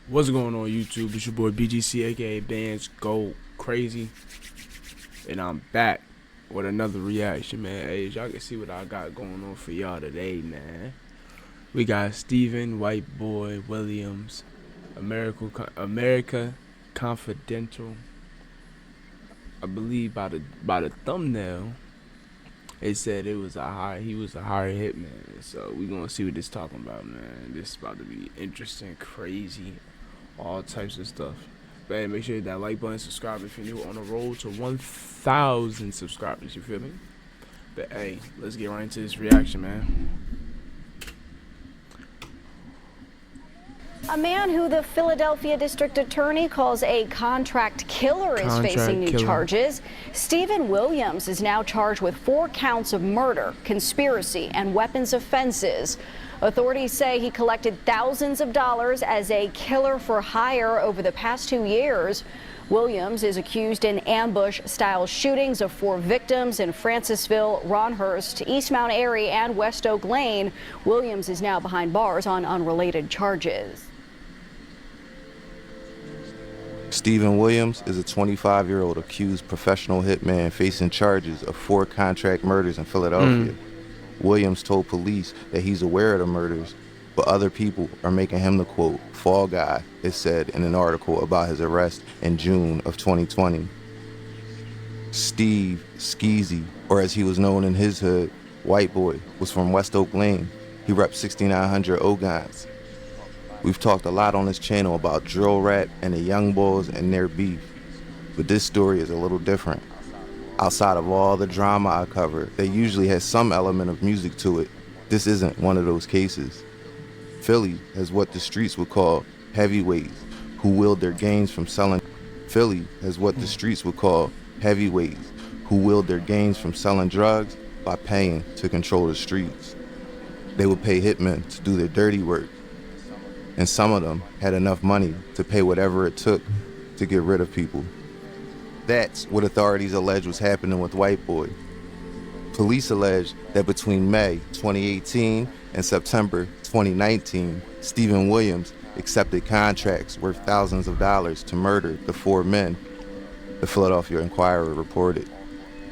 What's going on YouTube? It's your boy BGC, aka Bands Go Crazy, and I'm back with another reaction, man. Hey, as y'all can see what I got going on for y'all today, man. We got Stephen WhiteBoy Williams, America Confidential. I believe by the thumbnail, it said he was a high hitman. So we gonna see what this talking about, man. This is about to be interesting, crazy, all types of stuff. But hey, make sure you hit that like button, subscribe if you're new, on the road to 1,000 subscribers, you feel me? But hey, let's get right into this reaction, man. A man who the Philadelphia district attorney calls a contract killer is facing new charges. Stephen Williams is now charged with 4 counts of murder, conspiracy, and weapons offenses. Authorities say he collected thousands of dollars as a killer for hire over the past 2 years. Williams is accused in ambush-style shootings of 4 victims in Francisville, Ronhurst, East Mount Airy, and West Oak Lane. Williams is now behind bars on unrelated charges. Stephen Williams is a 25-year-old accused professional hitman facing charges of 4 contract murders in Philadelphia. Williams told police that he's aware of the murders, but other people are making him the, quote, fall guy, it said in an article about his arrest in June of 2020. Steve Skeezy, or as he was known in his hood, WhiteBoy, was from West Oak Lane. He repped 6900 Ogons. We've talked a lot on this channel about drill rap and the young boys and their beef, but this story is a little different. Outside of all the drama I cover that usually has some element of music to it, this isn't one of those cases. Philly has what the streets would call heavyweights who wield their gains from selling. Philly has what the streets would call heavyweights who wield their gains from selling drugs by paying to control the streets. They would pay hitmen to do their dirty work, and some of them had enough money to pay whatever it took to get rid of people. That's what authorities allege was happening with WhiteBoy. Police allege that between May 2018 and September 2019, Stephen Williams accepted contracts worth thousands of dollars to murder the 4 men, the Philadelphia Inquirer reported.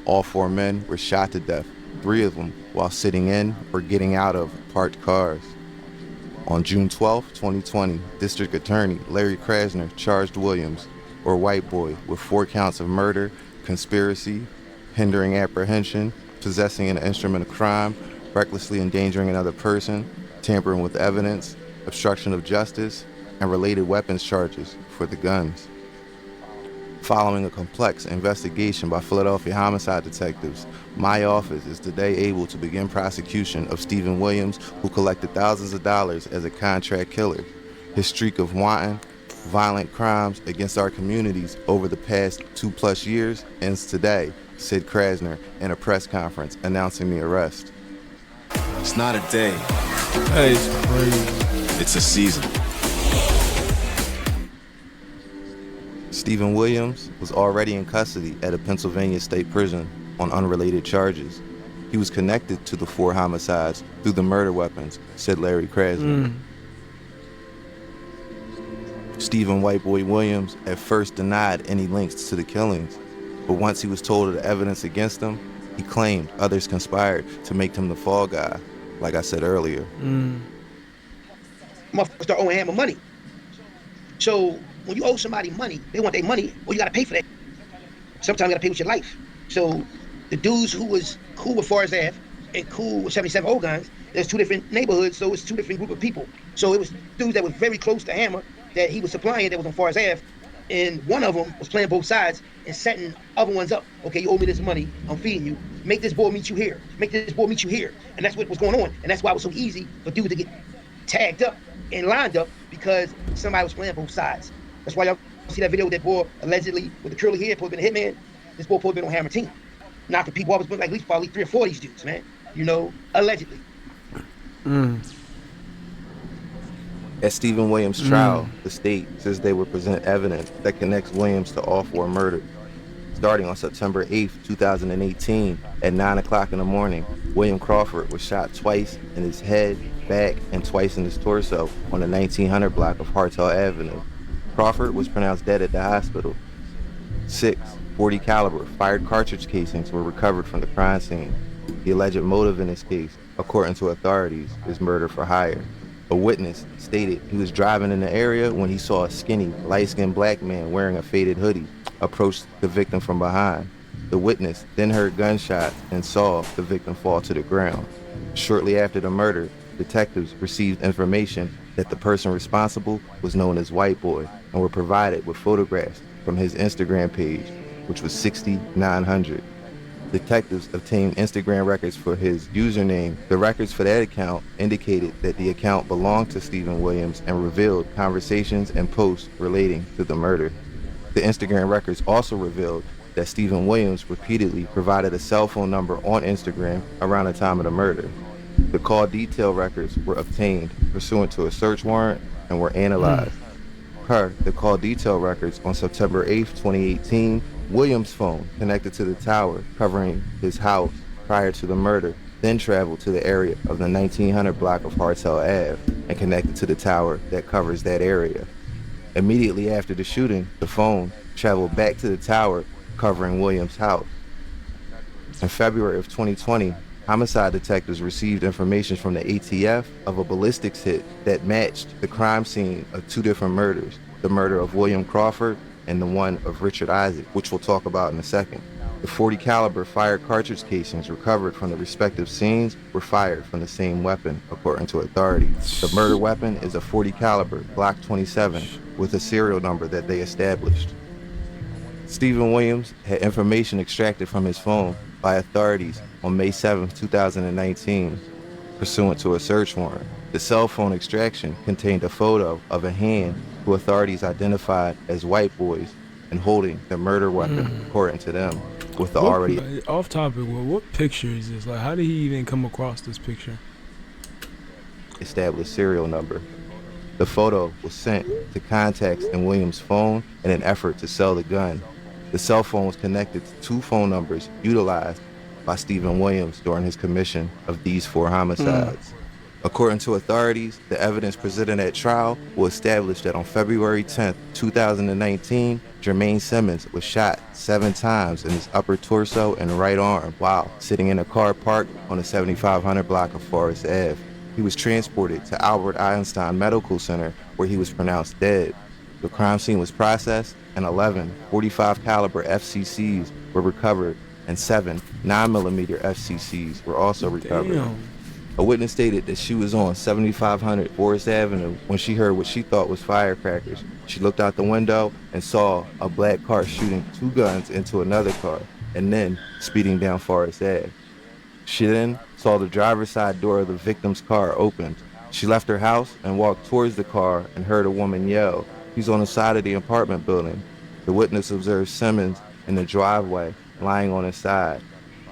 All 4 men were shot to death, 3 of them while sitting in or getting out of parked cars. On June 12, 2020, District Attorney Larry Krasner charged Williams, or WhiteBoy, with 4 counts of murder, conspiracy, hindering apprehension, possessing an instrument of crime, recklessly endangering another person, tampering with evidence, obstruction of justice, and related weapons charges for the guns. Following a complex investigation by Philadelphia homicide detectives, my office is today able to begin prosecution of Stephen Williams, who collected thousands of dollars as a contract killer. His streak of wanton, violent crimes against our communities over the past 2+ years ends today, said Krasner in a press conference announcing the arrest. It's not a day. That is crazy. It's a season. Stephen Williams was already in custody at a Pennsylvania state prison on unrelated charges. He was connected to the 4 homicides through the murder weapons, said Larry Krasner. Stephen WhiteBoy Williams at first denied any links to the killings, but once he was told of the evidence against him, he claimed others conspired to make him the fall guy, like I said earlier. Motherfuckers start owing Hammer money. So when you owe somebody money, they want their money, well, you gotta pay for that. Sometimes you gotta pay with your life. So the dudes who was cool with Forest Ave and cool with 77 Ogons, there's 2 different neighborhoods, so it's 2 different group of people. So it was dudes that was very close to Hammer that he was supplying that was on Forest Ave, and one of them was playing both sides and setting other ones up. Okay, you owe me this money, I'm feeding you. Make this boy meet you here. Make this boy meet you here. And that's what was going on. And that's why it was so easy for dudes to get tagged up and lined up, because somebody was playing both sides. That's why y'all see that video with that boy allegedly with the curly hair, supposed to be a hitman. This boy supposed to be on Hammer team. Not the people, I was like at least probably 3 or 4 of these dudes, man. You know, allegedly. At Stephen Williams' trial, the state says they will present evidence that connects Williams to all 4 murders. Starting on September 8, 2018, at 9 o'clock in the morning, William Crawford was shot twice in his head, back, and twice in his torso on the 1900 block of Hartel Avenue. Crawford was pronounced dead at the hospital. 6 .40 caliber fired cartridge casings were recovered from the crime scene. The alleged motive in this case, according to authorities, is murder for hire. A witness stated he was driving in the area when he saw a skinny, light-skinned black man wearing a faded hoodie approach the victim from behind. The witness then heard gunshots and saw the victim fall to the ground. Shortly after the murder, detectives received information that the person responsible was known as WhiteBoy and were provided with photographs from his Instagram page, which was 6,900. Detectives obtained Instagram records for his username. The records for that account indicated that the account belonged to Stephen Williams and revealed conversations and posts relating to the murder. The Instagram records also revealed that Stephen Williams repeatedly provided a cell phone number on Instagram around the time of the murder. The call detail records were obtained pursuant to a search warrant and were analyzed. Per the call detail records, on September 8, 2018, Williams' phone connected to the tower covering his house prior to the murder, then traveled to the area of the 1900 block of Hartel Ave and connected to the tower that covers that area. Immediately after the shooting, the phone traveled back to the tower covering Williams' house. In February of 2020, homicide detectives received information from the ATF of a ballistics hit that matched the crime scene of 2 different murders, the murder of William Crawford and the one of Richard Isaac, which we'll talk about in a second. The .40 caliber fired cartridge casings recovered from the respective scenes were fired from the same weapon, according to authorities. The murder weapon is a .40 caliber Glock 27 with a serial number that they established. Stephen Williams had information extracted from his phone by authorities on May 7, 2019, pursuant to a search warrant. The cell phone extraction contained a photo of a hand who authorities identified as WhiteBoy's and holding the murder weapon, according to them, with the already... Off topic, what picture is this? Like, how did he even come across this picture? ...established serial number. The photo was sent to contacts in Williams' phone in an effort to sell the gun. The cell phone was connected to 2 phone numbers utilized by Stephen Williams during his commission of these 4 homicides. According to authorities, the evidence presented at trial will establish that on February 10, 2019, Jermaine Simmons was shot 7 times in his upper torso and right arm while sitting in a car parked on the 7500 block of Forest Ave. He was transported to Albert Einstein Medical Center where he was pronounced dead. The crime scene was processed and 11 .45 caliber FCCs were recovered and 7 9mm FCCs were also recovered. Damn. A witness stated that she was on 7500 Forest Avenue when she heard what she thought was firecrackers. She looked out the window and saw a black car shooting 2 guns into another car and then speeding down Forest Ave. She then saw the driver's side door of the victim's car opened. She left her house and walked towards the car and heard a woman yell, "He's on the side of the apartment building." The witness observed Simmons in the driveway, lying on his side.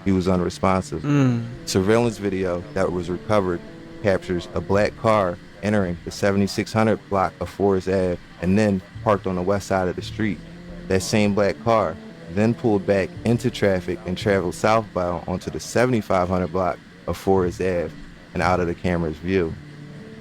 He was unresponsive. Surveillance video that was recovered captures a black car entering the 7600 block of Forest Ave and then parked on the west side of the street. That same black car then pulled back into traffic and traveled southbound onto the 7500 block of Forest Ave and out of the camera's view.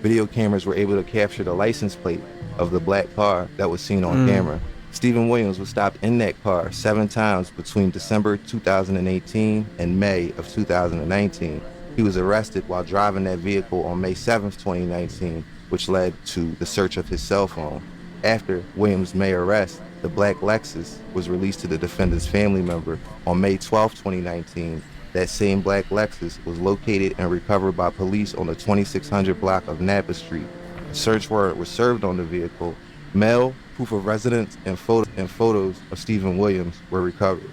Video cameras were able to capture the license plate of the black car that was seen on camera. Stephen Williams was stopped in that car 7 times between December 2018 and May of 2019. He was arrested while driving that vehicle on May 7, 2019, which led to the search of his cell phone. After Williams' May arrest, the black Lexus was released to the defendant's family member on May 12, 2019. That same black Lexus was located and recovered by police on the 2600 block of Napa Street. A search warrant was served on the vehicle. Mail, proof of residence, and photos of Stephen Williams were recovered.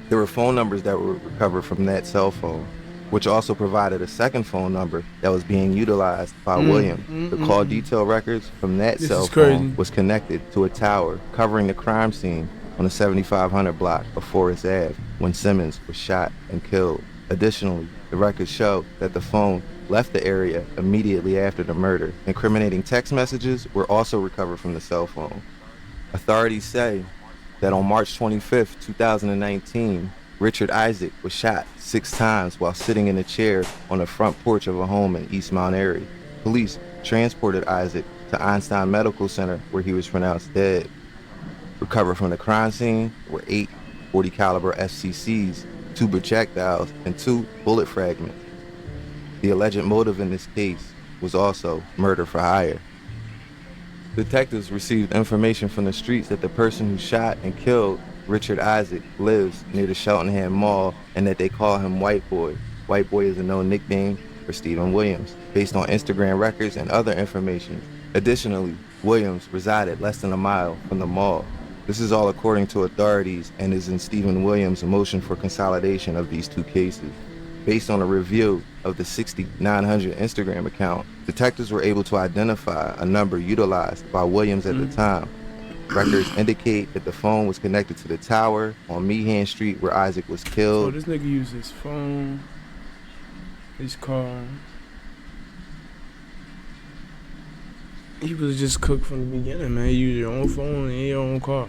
There were phone numbers that were recovered from that cell phone, which also provided a second phone number that was being utilized by Williams. The call detail records from that cell phone was connected to a tower covering the crime scene on the 7500 block of Forest Ave when Simmons was shot and killed. Additionally, the records show that the phone left the area immediately after the murder. Incriminating text messages were also recovered from the cell phone. Authorities say that on March 25, 2019, Richard Isaac was shot 6 times while sitting in a chair on the front porch of a home in East Mount Airy. Police transported Isaac to Einstein Medical Center where he was pronounced dead. Recovered from the crime scene were 8 .40 caliber FCCs, 2 projectiles, and 2 bullet fragments. The alleged motive in this case was also murder for hire. Detectives received information from the streets that the person who shot and killed Richard Isaac lives near the Cheltenham Mall and that they call him WhiteBoy. WhiteBoy is a known nickname for Stephen Williams, based on Instagram records and other information. Additionally, Williams resided less than a mile from the mall. This is all according to authorities and is in Stephen Williams' motion for consolidation of these 2 cases. Based on a review of the 6900 Instagram account, detectives were able to identify a number utilized by Williams at the time. Records indicate that the phone was connected to the tower on Meehan Street where Isaac was killed. So this nigga used his phone, his car. He was just cooked from the beginning, man. You use your own phone and your own car.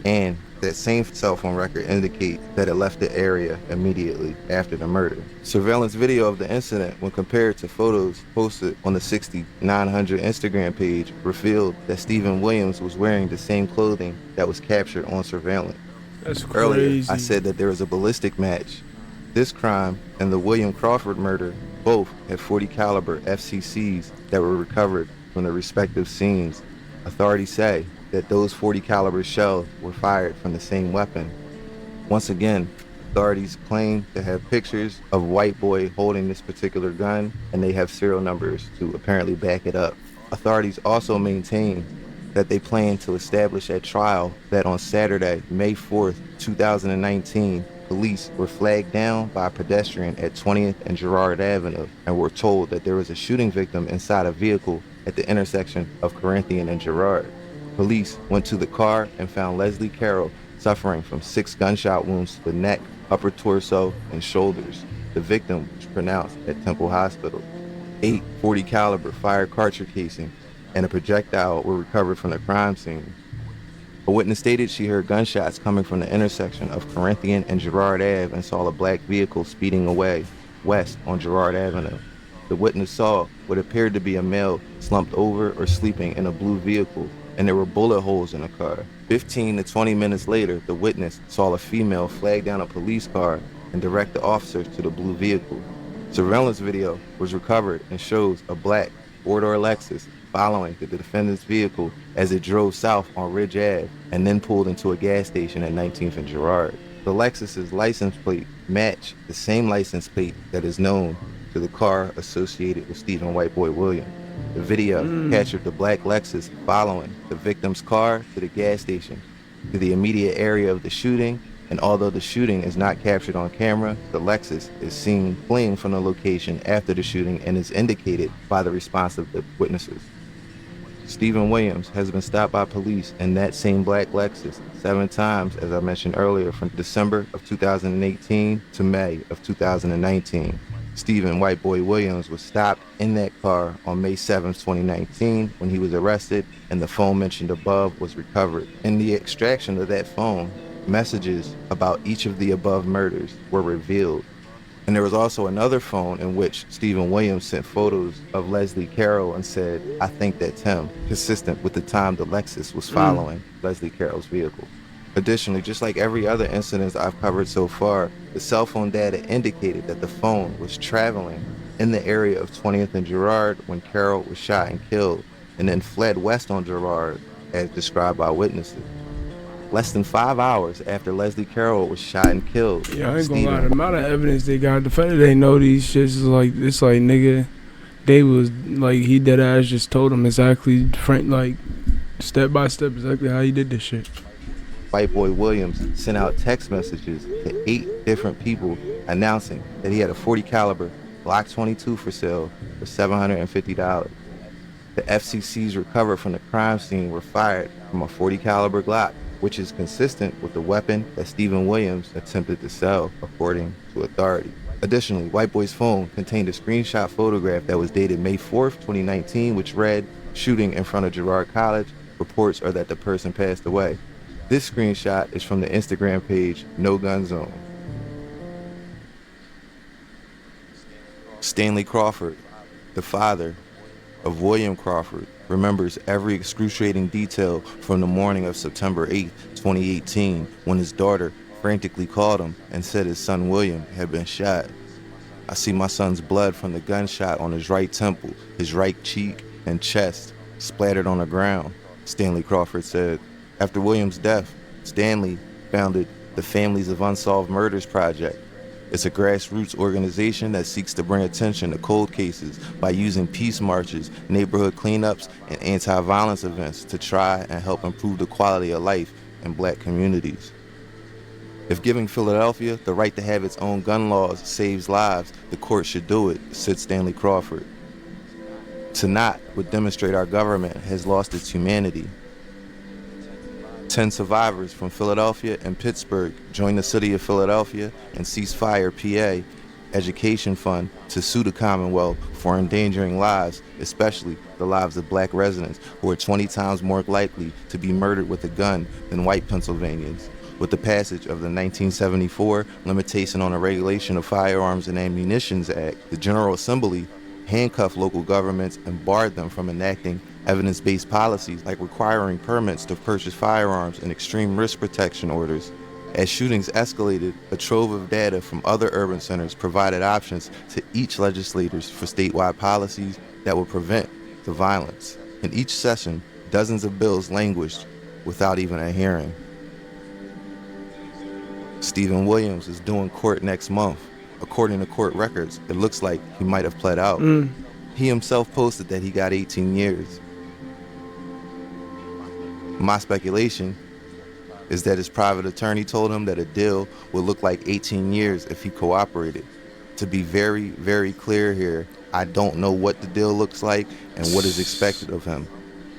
And that same cell phone record indicates that it left the area immediately after the murder. Surveillance video of the incident, when compared to photos posted on the 6900 Instagram page, revealed that Stephen Williams was wearing the same clothing that was captured on surveillance. That's crazy. Earlier, I said that there was a ballistic match. This crime and the William Crawford murder both had .40 caliber FCCs that were recovered from the respective scenes. Authorities say that those .40 caliber shells were fired from the same weapon. Once again, authorities claim to have pictures of WhiteBoy holding this particular gun, and they have serial numbers to apparently back it up. Authorities also maintain that they plan to establish at trial that on Saturday, May 4th, 2019, police were flagged down by a pedestrian at 20th and Girard Avenue and were told that there was a shooting victim inside a vehicle at the intersection of Corinthian and Girard. Police went to the car and found Leslie Carroll suffering from 6 gunshot wounds to the neck, upper torso, and shoulders. The victim was pronounced at Temple Hospital. 8 .40 caliber fire cartridge casing and a projectile were recovered from the crime scene. A witness stated she heard gunshots coming from the intersection of Corinthian and Girard Ave and saw a black vehicle speeding away west on Girard Avenue. The witness saw what appeared to be a male slumped over or sleeping in a blue vehicle, and there were bullet holes in the car. 15 to 20 minutes later, the witness saw a female flag down a police car and direct the officers to the blue vehicle. Surveillance video was recovered and shows a black 4-door Lexus following the defendant's vehicle as it drove south on Ridge Ave and then pulled into a gas station at 19th and Girard. The Lexus's license plate matched the same license plate that is known to the car associated with Stephen WhiteBoy Williams. The video captured the black Lexus following the victim's car to the gas station to the immediate area of the shooting, and although the shooting is not captured on camera, the Lexus is seen fleeing from the location after the shooting and is indicated by the response of the witnesses. Stephen Williams has been stopped by police in that same black Lexus 7 times, as I mentioned earlier, from December of 2018 to May of 2019. Stephen WhiteBoy Williams was stopped in that car on May 7, 2019 when he was arrested, and the phone mentioned above was recovered. In the extraction of that phone, messages about each of the above murders were revealed. And there was also another phone in which Stephen Williams sent photos of Leslie Carroll and said, "I think that's him," consistent with the time the Lexus was following Leslie Carroll's vehicle. Additionally, just like every other incident I've covered so far, the cell phone data indicated that the phone was traveling in the area of 20th and Girard when Carroll was shot and killed, and then fled west on Girard, as described by witnesses. Less than 5 hours after Leslie Carroll was shot and killed. Yeah, I ain't gonna lie, the amount of evidence they got, the fact that they know these shits is like, it's like, nigga, they was, like, he dead ass just told them exactly, like, step by step, exactly how he did this shit. WhiteBoy Williams sent out text messages to 8 different people announcing that he had a .40 caliber Glock 22 for sale for $750. The FCCs recovered from the crime scene were fired from a .40 caliber Glock, which is consistent with the weapon that Stephen Williams attempted to sell, according to authorities. Additionally, WhiteBoy's phone contained a screenshot photograph that was dated May 4th, 2019, which read, "Shooting in front of Girard College. Reports are that the person passed away." This screenshot is from the Instagram page No Gun Zone. Stanley Crawford The father of William Crawford remembers every excruciating detail from the morning of September 8, 2018, when his daughter frantically called him and said his son William had been shot. I see my son's blood from the gunshot on his right temple, his right cheek, and chest splattered on the ground, Stanley Crawford said. After William's death, Stanley founded the Families of Unsolved Murders Project. It's a grassroots organization that seeks to bring attention to cold cases by using peace marches, neighborhood cleanups, and anti-violence events to try and help improve the quality of life in black communities. If giving Philadelphia the right to have its own gun laws saves lives, the court should do it, said Stanley Crawford. To not would demonstrate our government has lost its humanity. 10 survivors from Philadelphia and Pittsburgh joined the city of Philadelphia and Ceasefire PA Education Fund to sue the Commonwealth for endangering lives, especially the lives of black residents who are 20 times more likely to be murdered with a gun than white Pennsylvanians. With the passage of the 1974 Limitation on the Regulation of Firearms and Ammunitions Act, the General Assembly handcuffed local governments and barred them from enacting evidence-based policies like requiring permits to purchase firearms and extreme risk protection orders. As shootings escalated, a trove of data from other urban centers provided options to each legislators for statewide policies that would prevent the violence. In each session, dozens of bills languished without even a hearing. Stephen Williams is due in court next month. According to court records, it looks like he might have pled out. He himself posted that he got 18 years. My speculation is that his private attorney told him that a deal would look like 18 years if he cooperated. To be very, very clear here, I don't know what the deal looks like and what is expected of him.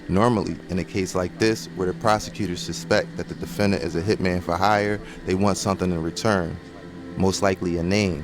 Normally, in a case like this, where the prosecutors suspect that the defendant is a hitman for hire, they want something in return, most likely a name.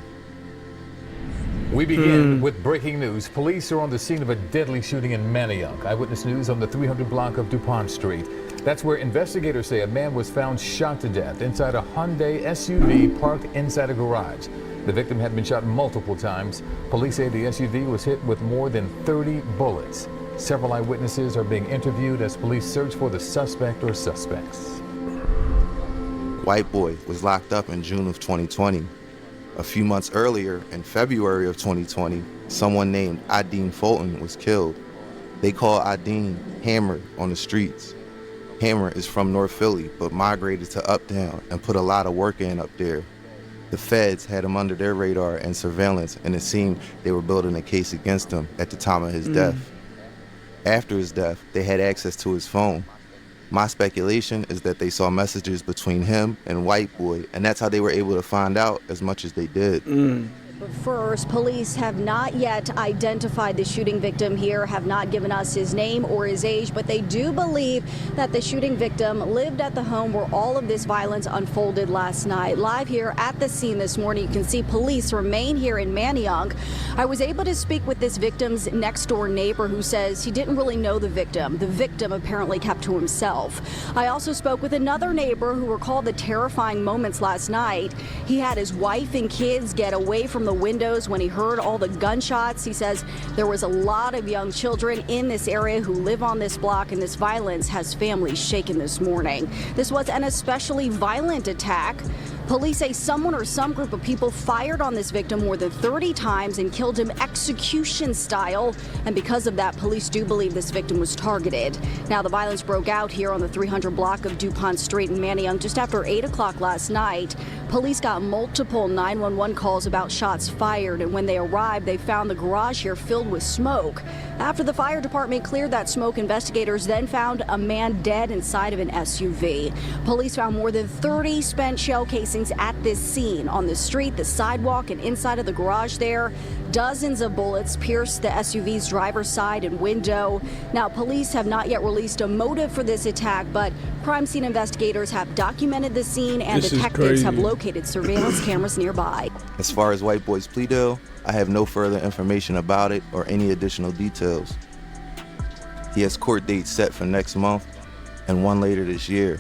We begin with breaking news. Police are on the scene of a deadly shooting in Manayunk. Eyewitness News on the 300 block of DuPont Street. That's where investigators say a man was found shot to death inside a Hyundai SUV parked inside a garage. The victim had been shot multiple times. Police say the SUV was hit with more than 30 bullets. Several eyewitnesses are being interviewed as police search for the suspect or suspects. WhiteBoy was locked up in June of 2020. A few months earlier, in February of 2020, someone named Adine Fulton was killed. They call Adine Hammer on the streets. Hammer is from North Philly, but migrated to Uptown and put a lot of work in up there. The feds had him under their radar and surveillance, and it seemed they were building a case against him at the time of his death. After his death, they had access to his phone. My speculation is that they saw messages between him and WhiteBoy, and that's how they were able to find out as much as they did. But first, police have not yet identified the shooting victim here, have not given us his name or his age, but they do believe that the shooting victim lived at the home where all of this violence unfolded last night. Live here at the scene this morning, you can see police remain here in Manayunk. I was able to speak with this victim's next door neighbor who says he didn't really know the victim. The victim apparently kept to himself. I also spoke with another neighbor who recalled the terrifying moments last night. He had his wife and kids get away from the windows when he heard all the gunshots. He says there was a lot of young children in this area who live on this block, and this violence has families shaken this morning. This was an especially violent attack. Police say someone or some group of people fired on this victim more than 30 times and killed him execution style. And because of that, police do believe this victim was targeted. Now, the violence broke out here on the 300 block of DuPont Street in Manayunk just after 8 o'clock last night. Police got multiple 911 calls about shots fired, and when they arrived, they found the garage here filled with smoke. After the fire department cleared that smoke, investigators then found a man dead inside of an SUV. Police found more than 30 spent shell casings at this scene on the street, the sidewalk, and inside of the garage there. Dozens of bullets pierced the SUV's driver's side and window. Now, police have not yet released a motive for this attack, but crime scene investigators have documented the scene, and detectives have located surveillance cameras nearby. As far as WhiteBoy's plea deal, I have no further information about it or any additional details. He has court dates set for next month and one later this year.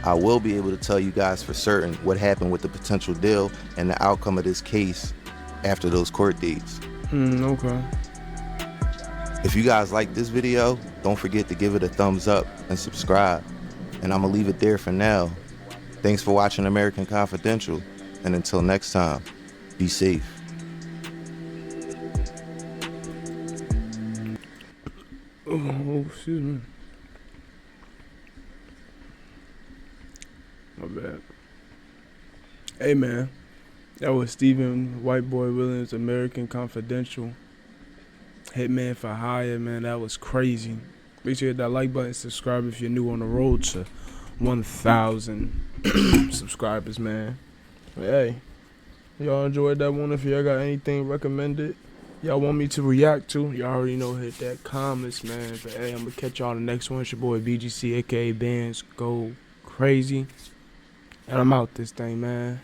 I will be able to tell you guys for certain what happened with the potential deal and the outcome of this case after those court dates. Okay. If you guys like this video, don't forget to give it a thumbs up and subscribe. And I'm gonna leave it there for now. Thanks for watching American Confidential, and until next time, be safe. Oh, excuse me. My bad. Hey, man. That was Stephen WhiteBoy Williams, American Confidential. Hitman for Hire, man. That was crazy. Make sure you hit that like button, subscribe if you're new on the road to 1,000 subscribers, man. But hey, y'all enjoyed that one? If y'all got anything recommended y'all want me to react to, y'all already know, hit that comments, man. But hey, I'm gonna catch y'all on the next one. It's your boy BGC, aka Bands Go Crazy. And I'm out this thing, man.